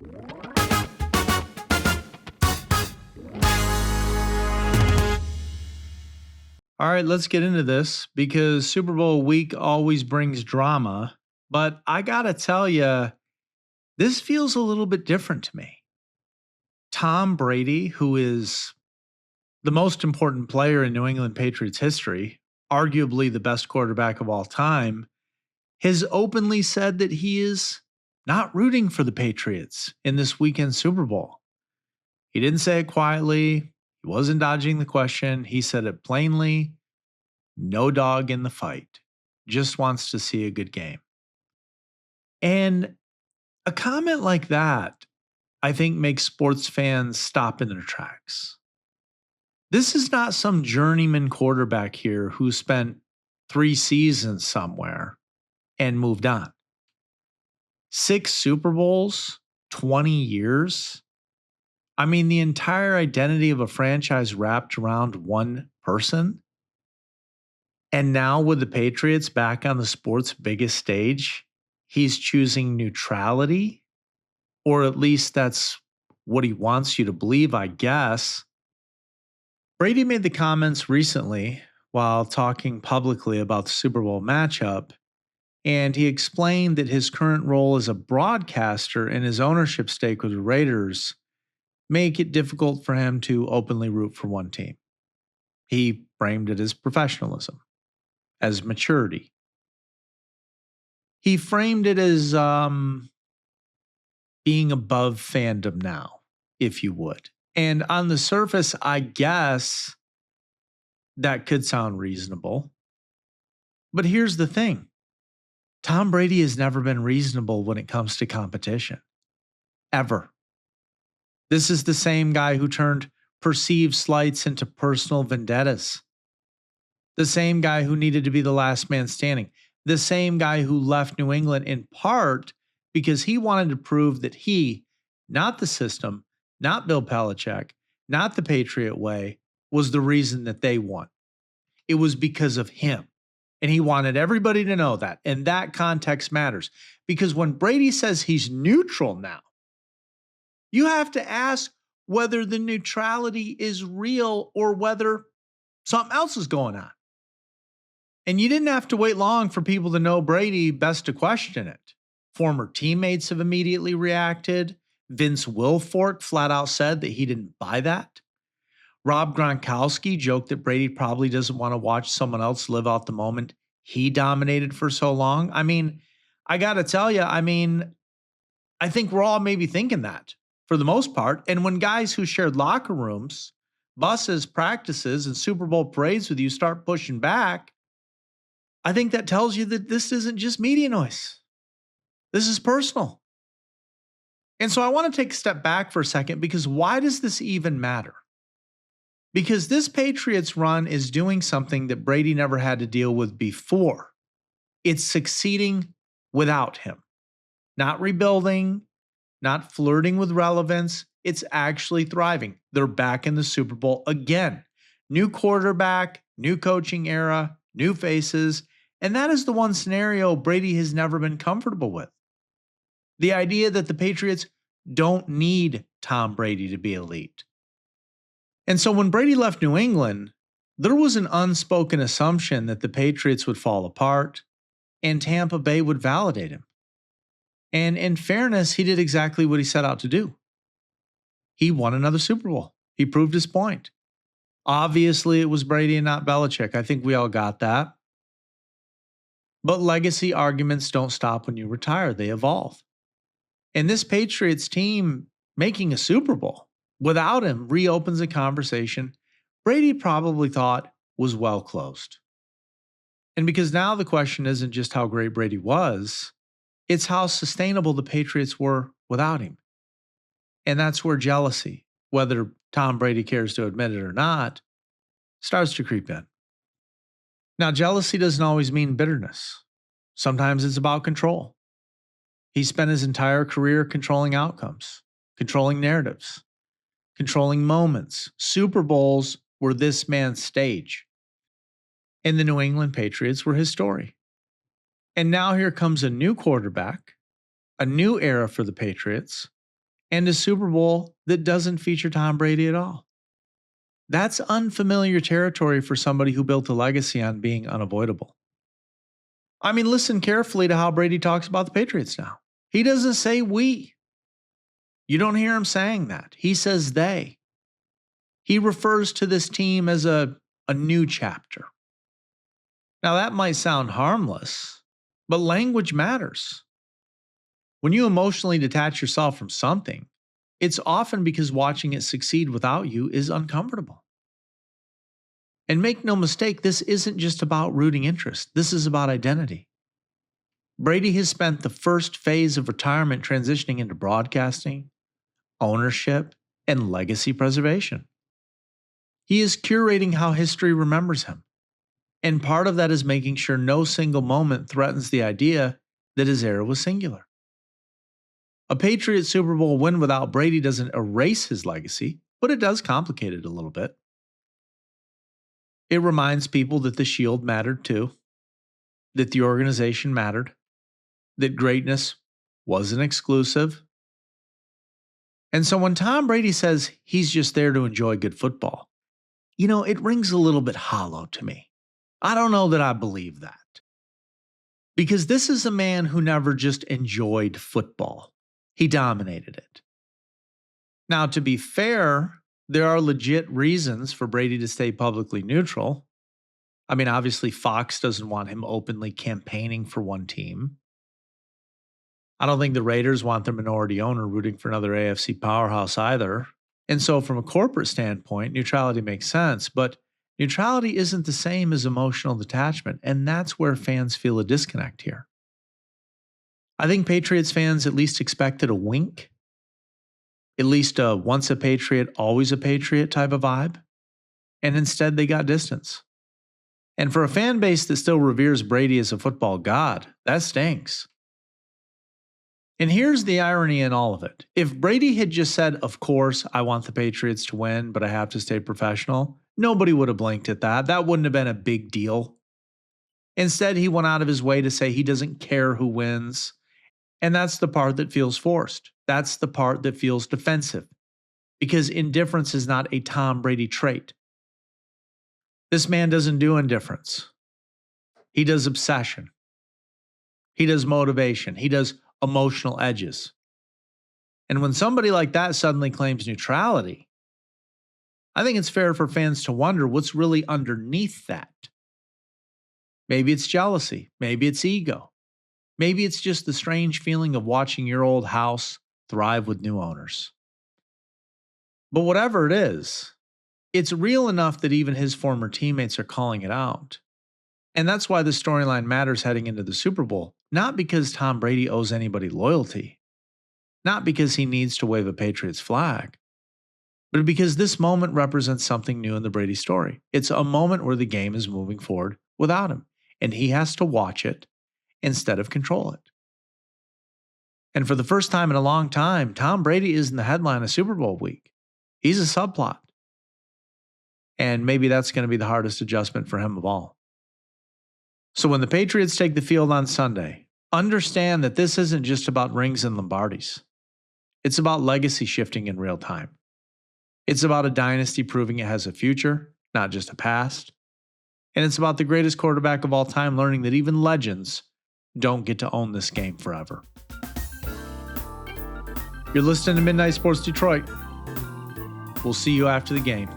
All right, let's get into this because Super Bowl week always brings drama. But I got to tell you, this feels a little bit different to me. Tom Brady, who is the most important player in New England Patriots history, arguably the best quarterback of all time, has openly said that he is not rooting for the Patriots in this weekend Super Bowl. He didn't say it quietly, he wasn't dodging the question. He said it plainly. No dog in the fight, just wants to see a good game. And a comment like that, I think, makes sports fans stop in their tracks. This is not some journeyman quarterback here who spent 3 seasons somewhere and moved on. 6 Super Bowls, 20 years. I mean, the entire identity of a franchise wrapped around one person. And now, with the Patriots back on the sport's biggest stage, he's choosing neutrality, or at least that's what he wants you to believe, I guess. Brady made the comments recently while talking publicly about the Super Bowl matchup, and he explained that his current role as a broadcaster and his ownership stake with the Raiders make it difficult for him to openly root for one team. He framed it as professionalism, as maturity. He framed it as being above fandom now, if you would. And on the surface, I guess that could sound reasonable. But here's the thing. Tom Brady has never been reasonable when it comes to competition. Ever. This is the same guy who turned perceived slights into personal vendettas. The same guy who needed to be the last man standing. The same guy who left New England in part because he wanted to prove that he, not the system, not Bill Belichick, not the Patriot way, was the reason that they won. It was because of him. And he wanted everybody to know that. And that context matters. Because when Brady says he's neutral now, you have to ask whether the neutrality is real or whether something else is going on. And you didn't have to wait long for people to know Brady best to question it. Former teammates have immediately reacted. Vince Wilfork flat out said that he didn't buy that. Rob Gronkowski joked that Brady probably doesn't want to watch someone else live out the moment he dominated for so long. I mean, I got to tell you, I think we're all maybe thinking that for the most part. And when guys who shared locker rooms, buses, practices, and Super Bowl parades with you start pushing back, I think that tells you that this isn't just media noise. This is personal. And so I want to take a step back for a second because why does this even matter? Because this Patriots run is doing something that Brady never had to deal with before. It's succeeding without him. Not rebuilding, not flirting with relevance. It's actually thriving. They're back in the Super Bowl again. New quarterback, new coaching era, new faces. And that is the one scenario Brady has never been comfortable with. The idea that the Patriots don't need Tom Brady to be elite. And so when Brady left New England, there was an unspoken assumption that the Patriots would fall apart and Tampa Bay would validate him. And in fairness, he did exactly what he set out to do. He won another Super Bowl. He proved his point. Obviously, it was Brady and not Belichick. I think we all got that. But legacy arguments don't stop when you retire. They evolve. And this Patriots team making a Super Bowl without him reopens a conversation Brady probably thought was well closed. And because now the question isn't just how great Brady was, it's how sustainable the Patriots were without him. And that's where jealousy, whether Tom Brady cares to admit it or not, starts to creep in. Now, jealousy doesn't always mean bitterness. Sometimes it's about control. He spent his entire career controlling outcomes, controlling narratives, controlling moments. Super Bowls were this man's stage. And the New England Patriots were his story. And now here comes a new quarterback, a new era for the Patriots, and a Super Bowl that doesn't feature Tom Brady at all. That's unfamiliar territory for somebody who built a legacy on being unavoidable. I mean, listen carefully to how Brady talks about the Patriots now. He doesn't say we. You don't hear him saying that. He says they. He refers to this team as a new chapter. Now, that might sound harmless, but language matters. When you emotionally detach yourself from something, it's often because watching it succeed without you is uncomfortable. And make no mistake, this isn't just about rooting interest. This is about identity. Brady has spent the first phase of retirement transitioning into broadcasting, ownership, and legacy preservation. He is curating how history remembers him. And part of that is making sure no single moment threatens the idea that his era was singular. A Patriots Super Bowl win without Brady doesn't erase his legacy, but it does complicate it a little bit. It reminds people that the Shield mattered too, that the organization mattered, that greatness wasn't exclusive. And so when Tom Brady says he's just there to enjoy good football, it rings a little bit hollow to me. I don't know that I believe that. Because this is a man who never just enjoyed football. He dominated it. Now, to be fair, there are legit reasons for Brady to stay publicly neutral. I mean, obviously, Fox doesn't want him openly campaigning for one team. I don't think the Raiders want their minority owner rooting for another AFC powerhouse either. And so from a corporate standpoint, neutrality makes sense, but neutrality isn't the same as emotional detachment, and that's where fans feel a disconnect here. I think Patriots fans at least expected a wink, at least a once a Patriot, always a Patriot type of vibe, and instead they got distance. And for a fan base that still reveres Brady as a football god, that stinks. And here's the irony in all of it. If Brady had just said, of course, I want the Patriots to win, but I have to stay professional, nobody would have blinked at that. That wouldn't have been a big deal. Instead, he went out of his way to say he doesn't care who wins. And that's the part that feels forced. That's the part that feels defensive. Because indifference is not a Tom Brady trait. This man doesn't do indifference. He does obsession. He does motivation. He does emotional edges. And when somebody like that suddenly claims neutrality, I think it's fair for fans to wonder what's really underneath that. Maybe it's jealousy. Maybe it's ego. Maybe it's just the strange feeling of watching your old house thrive with new owners. But whatever it is, it's real enough that even his former teammates are calling it out. And that's why the storyline matters heading into the Super Bowl, not because Tom Brady owes anybody loyalty, not because he needs to wave a Patriots flag, but because this moment represents something new in the Brady story. It's a moment where the game is moving forward without him, and he has to watch it instead of control it. And for the first time in a long time, Tom Brady isn't the headline of Super Bowl week. He's a subplot. And maybe that's going to be the hardest adjustment for him of all. So when the Patriots take the field on Sunday, understand that this isn't just about rings and Lombardis. It's about legacy shifting in real time. It's about a dynasty proving it has a future, not just a past. And it's about the greatest quarterback of all time learning that even legends don't get to own this game forever. You're listening to Midnight Sports Detroit. We'll see you after the game.